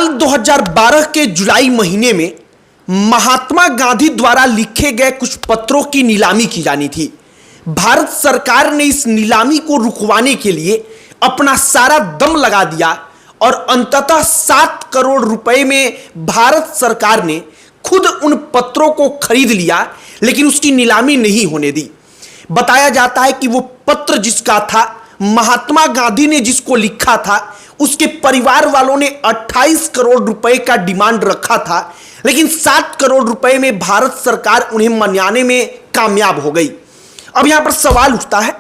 साल 2012 के जुलाई महीने में महात्मा गांधी द्वारा लिखे गए कुछ पत्रों की नीलामी की जानी थी। भारत सरकार ने इस नीलामी को रुकवाने के लिए अपना सारा दम लगा दिया और अंततः 7 करोड़ रुपए में भारत सरकार ने खुद उन पत्रों को खरीद लिया, लेकिन उसकी नीलामी नहीं होने दी। बताया जाता है कि वो पत्र जिसका था, महात्मा गांधी ने जिसको लिखा था, उसके परिवार वालों ने 28 करोड़ रुपए का डिमांड रखा था, लेकिन 7 करोड़ रुपए में भारत सरकार उन्हें मनाने में कामयाब हो गई। अब यहां पर सवाल उठता है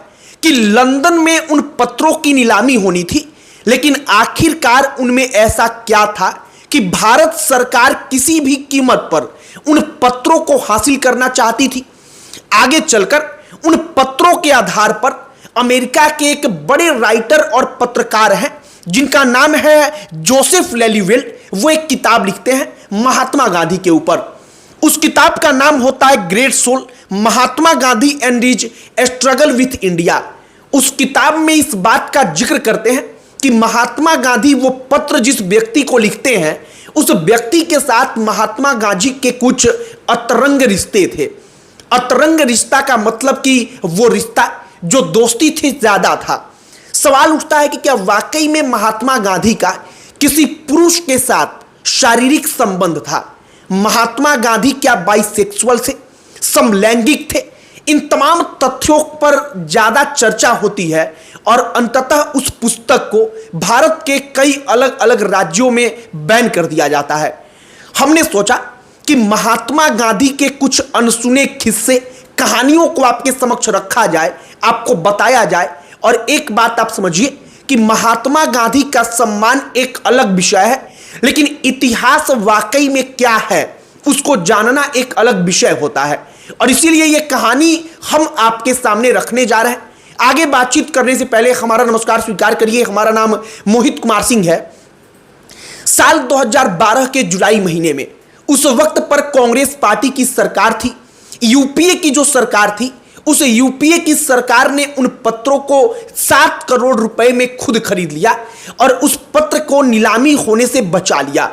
कि लंदन में उन पत्रों की नीलामी होनी थी, लेकिन आखिरकार उनमें ऐसा क्या था कि भारत सरकार किसी भी कीमत पर उन पत्रों को हासिल करना चाहती थी। आगे चलकर उन पत्रों के आधार पर अमेरिका के एक बड़े राइटर और पत्रकार हैं जिनका नाम है जोसेफ लेलीवेल्ट। वो एक किताब लिखते हैं महात्मा गांधी के ऊपर। उस किताब का नाम होता है great soul, Mahatma Gandhi and his struggle with India. उस किताब में इस बात का जिक्र करते हैं कि महात्मा गांधी वो पत्र जिस व्यक्ति को लिखते हैं, उस व्यक्ति के साथ महात्मा गांधी के कुछ अतरंग रिश्ते थे। अतरंग रिश्ता का मतलब कि वो रिश्ता जो दोस्ती थी ज्यादा था। सवाल उठता है कि क्या वाकई में महात्मा गांधी का किसी पुरुष के साथ शारीरिक संबंध था? महात्मा गांधी क्या बाइसेक्सुअल थे, समलैंगिक थे? इन तमाम तथ्यों पर ज्यादा चर्चा होती है और अंततः उस पुस्तक को भारत के कई अलग अलग राज्यों में बैन कर दिया जाता है। हमने सोचा कि महात्मा गांधी के कुछ अनसुने किस्से, कहानियों को आपके समक्ष रखा जाए, आपको बताया जाए। और एक बात आप समझिए कि महात्मा गांधी का सम्मान एक अलग विषय है, लेकिन इतिहास वाकई में क्या है उसको जानना एक अलग विषय होता है। और इसीलिए यह कहानी हम आपके सामने रखने जा रहे हैं। आगे बातचीत करने से पहले हमारा नमस्कार स्वीकार करिए। हमारा नाम मोहित कुमार सिंह है। साल 2012 के जुलाई महीने में उस वक्त पर कांग्रेस पार्टी की सरकार थी। यूपीए की जो सरकार थी, उस यूपीए की सरकार ने उन पत्रों को 7 करोड़ रुपए में खुद खरीद लिया और उस पत्र को नीलामी होने से बचा लिया।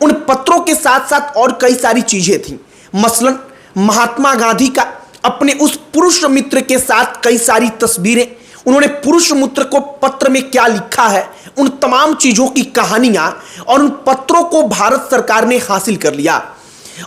उन पत्रों के साथ साथ और कई सारी चीजें थी। मसलन महात्मा गांधी का अपने उस पुरुष मित्र के साथ कई सारी तस्वीरें, उन्होंने पुरुष मित्र को पत्र में क्या लिखा है, उन तमाम चीजों की कहानियां, और उन पत्रों को भारत सरकार ने हासिल कर लिया।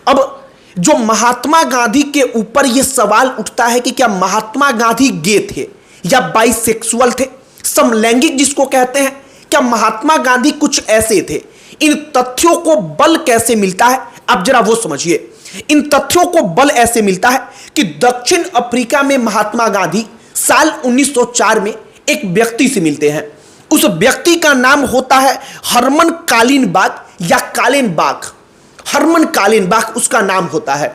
अब जो महात्मा गांधी के ऊपर यह सवाल उठता है कि क्या महात्मा गांधी गे थे या बाइसेक्सुअल थे, समलैंगिक जिसको कहते हैं, क्या महात्मा गांधी कुछ ऐसे थे? इन तथ्यों को बल कैसे मिलता है, आप जरा वो समझिए। इन तथ्यों को बल ऐसे मिलता है कि दक्षिण अफ्रीका में महात्मा गांधी साल 1904 में एक व्यक्ति से मिलते हैं। उस व्यक्ति का नाम होता है हरमन कालिनबाग या कालेनबाग। हरमन कालिनबाग उसका नाम होता है।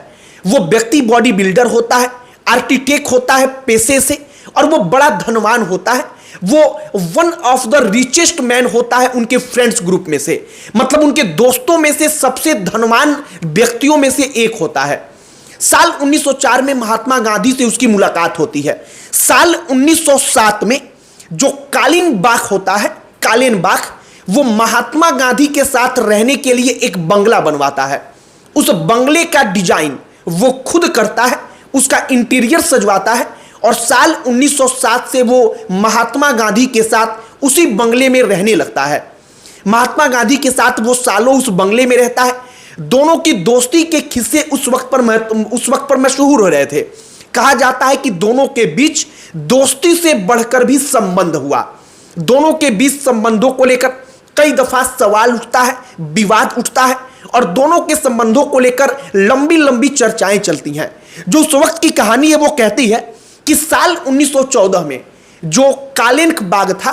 वो व्यक्ति बॉडी बिल्डर होता है, आर्किटेक्ट होता है पेशे से, और वो बड़ा धनवान होता है। वो one of the richest man होता है उनके फ्रेंड्स ग्रुप में से, मतलब उनके दोस्तों में से सबसे धनवान व्यक्तियों में से एक होता है। साल 1904 में महात्मा गांधी से उसकी मुलाकात होती है। साल 1907 में जो कालिनबाग होता है, कालिनबाग, वो महात्मा गांधी के साथ रहने के लिए एक बंगला बनवाता है। उस बंगले का डिजाइन वो खुद करता है, उसका इंटीरियर सजवाता है, और साल 1907 से वो महात्मा गांधी के साथ उसी बंगले में रहने लगता है। महात्मा गांधी के साथ वो सालों उस बंगले में रहता है। दोनों की दोस्ती के किस्से उस वक्त पर मशहूर हो रहे थे। कहा जाता है कि दोनों के बीच दोस्ती से बढ़कर भी संबंध हुआ। दोनों के बीच संबंधों को लेकर कई दफा सवाल उठता है, विवाद उठता है, और दोनों के संबंधों को लेकर लंबी लंबी चर्चाएं चलती हैं। जो उस वक्त की कहानी है वो कहती है कि साल 1914 में जो कालिनबाग था,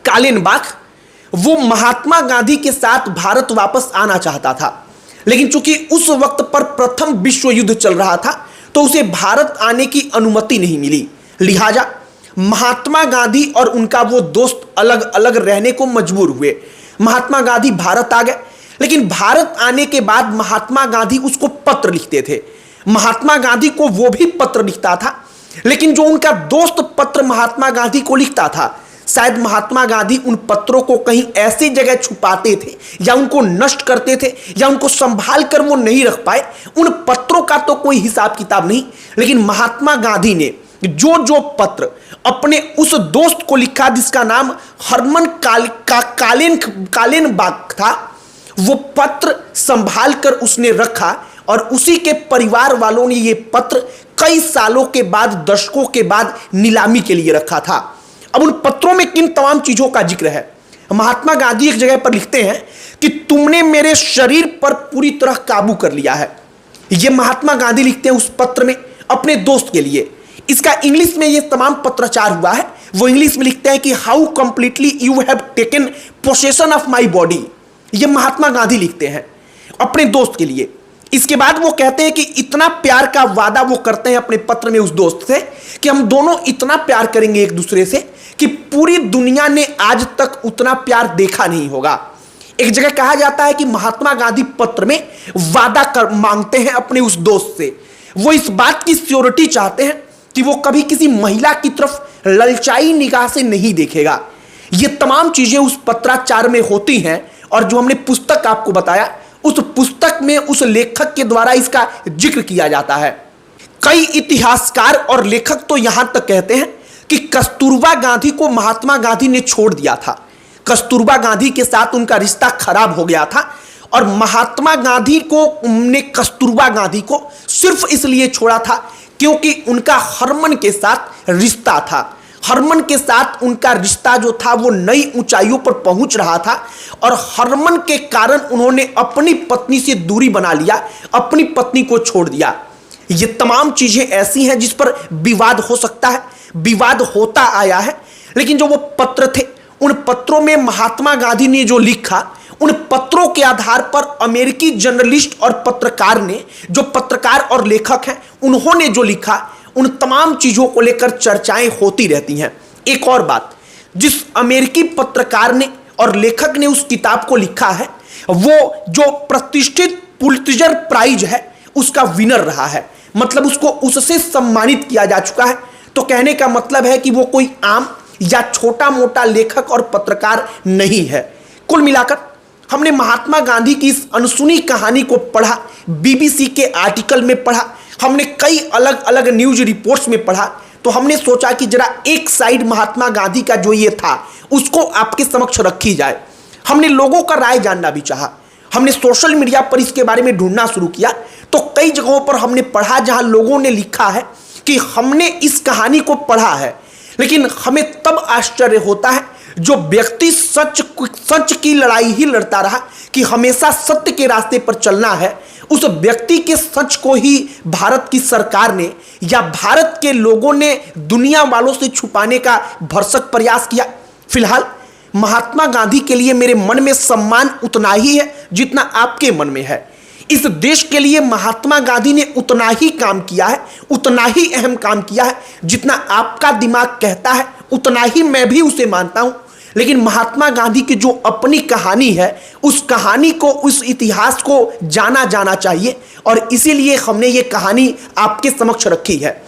कालिनबाग, वो महात्मा गांधी के साथ भारत वापस आना चाहता था, लेकिन चूंकि उस वक्त पर प्रथम विश्व युद्ध चल रहा था तो उसे भारत आने की अनुमति नहीं मिली। लिहाजा महात्मा गांधी और उनका वो दोस्त अलग अलग रहने को मजबूर हुए। महात्मा गांधी भारत आ गए, लेकिन भारत आने के बाद महात्मा गांधी उसको पत्र लिखते थे। महात्मा गांधी को वो भी पत्र लिखता था, लेकिन जो उनका दोस्त पत्र महात्मा गांधी को लिखता था, शायद महात्मा गांधी उन पत्रों को कहीं ऐसी जगह छुपाते थे या उनको नष्ट करते थे या उनको संभाल कर वो नहीं रख पाए। उन पत्रों का तो कोई हिसाब किताब नहीं, लेकिन महात्मा गांधी ने जो जो पत्र अपने उस दोस्त को लिखा जिसका नाम हरमन कालेनबाग था, वो पत्र संभाल कर उसने रखा और उसी के परिवार वालों ने ये पत्र कई सालों के बाद, दशकों के बाद नीलामी के लिए रखा था। अब उन पत्रों में किन तमाम चीजों का जिक्र है? महात्मा गांधी एक जगह पर लिखते हैं कि तुमने मेरे शरीर पर पूरी तरह काबू कर लिया है। यह महात्मा गांधी लिखते हैं उस पत्र में अपने दोस्त के लिए। इसका इंग्लिश में यह तमाम पत्राचार हुआ है। वो इंग्लिश में लिखते हैं कि how completely you have taken possession of my body. यह महात्मा गांधी लिखते हैं अपने दोस्त के लिए। इसके बाद वो कहते हैं कि इतना प्यार का वादा वो करते हैं अपने पत्र में उस दोस्त से कि हम दोनों इतना प्यार करेंगे एक दूसरे से कि पूरी दुनिया ने आज तक उतना प्यार देखा नहीं होगा। एक जगह कहा जाता है कि महात्मा गांधी पत्र में वादा कर मांगते हैं अपने उस दोस्त से। वो इस बात की श्योरिटी चाहते हैं कि वो कभी किसी महिला की तरफ ललचाई निगाह से नहीं देखेगा। ये तमाम चीजें उस पत्राचार में होती हैं और जो हमने पुस्तक आपको बताया, उस पुस्तक में उस लेखक के द्वारा इसका जिक्र किया जाता है। कई इतिहासकार और लेखक तो यहां तक कहते हैं कि कस्तूरबा गांधी को महात्मा गांधी ने छोड़ दिया था। कस्तूरबा गांधी के साथ उनका रिश्ता खराब हो गया था और महात्मा गांधी को ने कस्तूरबा गांधी को सिर्फ इसलिए छोड़ा था क्योंकि उनका हरमन के साथ रिश्ता था। हरमन के साथ उनका रिश्ता जो था वो नई ऊंचाइयों पर पहुंच रहा था और हरमन के कारण उन्होंने अपनी पत्नी से दूरी बना लिया, अपनी पत्नी को छोड़ दिया। ये तमाम चीजें ऐसी हैं जिस पर विवाद हो सकता है, विवाद होता आया है। लेकिन जो वो पत्र थे, उन पत्रों में महात्मा गांधी ने जो लिखा, उन पत्रों के आधार पर अमेरिकी जर्नलिस्ट और पत्रकार ने, जो पत्रकार और लेखक हैं, उन्होंने जो लिखा, उन तमाम चीजों को लेकर चर्चाएं होती रहती हैं। एक और बात, जिस अमेरिकी पत्रकार ने और लेखक ने उस किताब को लिखा है, वो जो प्रतिष्ठित पुलित्जर प्राइज है उसका विनर रहा है, मतलब उसको उससे सम्मानित किया जा चुका है। तो कहने का मतलब है कि वो कोई आम या छोटा मोटा लेखक और पत्रकार नहीं है। कुल मिलाकर हमने महात्मा गांधी की इस अनसुनी कहानी को पढ़ा, बीबीसी के आर्टिकल में पढ़ा, हमने कई अलग अलग न्यूज रिपोर्ट्स में पढ़ा, तो हमने सोचा कि जरा एक साइड महात्मा गांधी का जो ये था उसको आपके समक्ष रखी जाए। हमने लोगों का राय जानना भी चाहा। हमने सोशल मीडिया पर इसके बारे में ढूंढना शुरू किया तो कई जगहों पर हमने पढ़ा जहां लोगों ने लिखा है कि हमने इस कहानी को पढ़ा है, लेकिन हमें तब आश्चर्य होता है जो व्यक्ति सच की लड़ाई ही लड़ता रहा कि हमेशा सत्य के रास्ते पर चलना है, उस व्यक्ति के सच को ही भारत की सरकार ने या भारत के लोगों ने दुनिया वालों से छुपाने का भरसक प्रयास किया। फिलहाल महात्मा गांधी के लिए मेरे मन में सम्मान उतना ही है जितना आपके मन में है। इस देश के लिए महात्मा गांधी ने उतना ही काम किया है, उतना ही अहम काम किया है जितना आपका दिमाग कहता है, उतना ही मैं भी उसे मानता हूं। लेकिन महात्मा गांधी की जो अपनी कहानी है, उस कहानी को, उस इतिहास को जाना जाना चाहिए और इसीलिए हमने ये कहानी आपके समक्ष रखी है।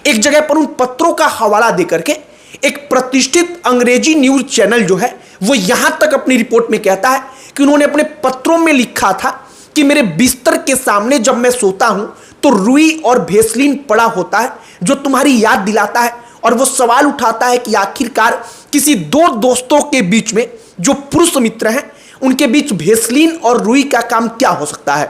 एक जगह पर उन पत्रों का हवाला देकर के एक प्रतिष्ठित अंग्रेजी न्यूज चैनल जो है वो यहां तक अपनी रिपोर्ट में कहता है कि उन्होंने अपने पत्रों में लिखा था कि मेरे बिस्तर के सामने जब मैं सोता हूं तो रुई और भेसलीन पड़ा होता है जो तुम्हारी याद दिलाता है, और वो सवाल उठाता है कि आखिरकार किसी दो दोस्तों के बीच में जो पुरुष मित्र हैं उनके बीच भेसलीन और रुई का काम क्या हो सकता है।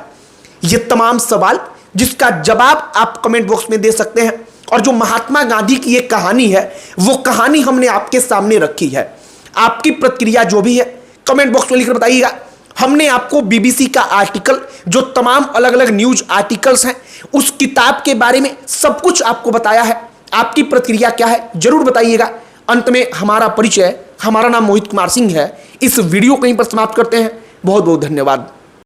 ये तमाम सवाल जिसका जवाब आप कमेंट बॉक्स में दे सकते हैं, और जो महात्मा गांधी की ये कहानी है वो कहानी हमने आपके सामने रखी है। आपकी प्रतिक्रिया जो भी है कमेंट बॉक्स में लिखकर बताइएगा। हमने आपको बीबीसी का आर्टिकल, जो तमाम अलग अलग न्यूज आर्टिकल्स हैं, उस किताब के बारे में सब कुछ आपको बताया है। आपकी प्रतिक्रिया क्या है जरूर बताइएगा। अंत में हमारा परिचय, हमारा नाम मोहित कुमार सिंह है। इस वीडियो को यहीं पर समाप्त करते हैं। बहुत बहुत धन्यवाद।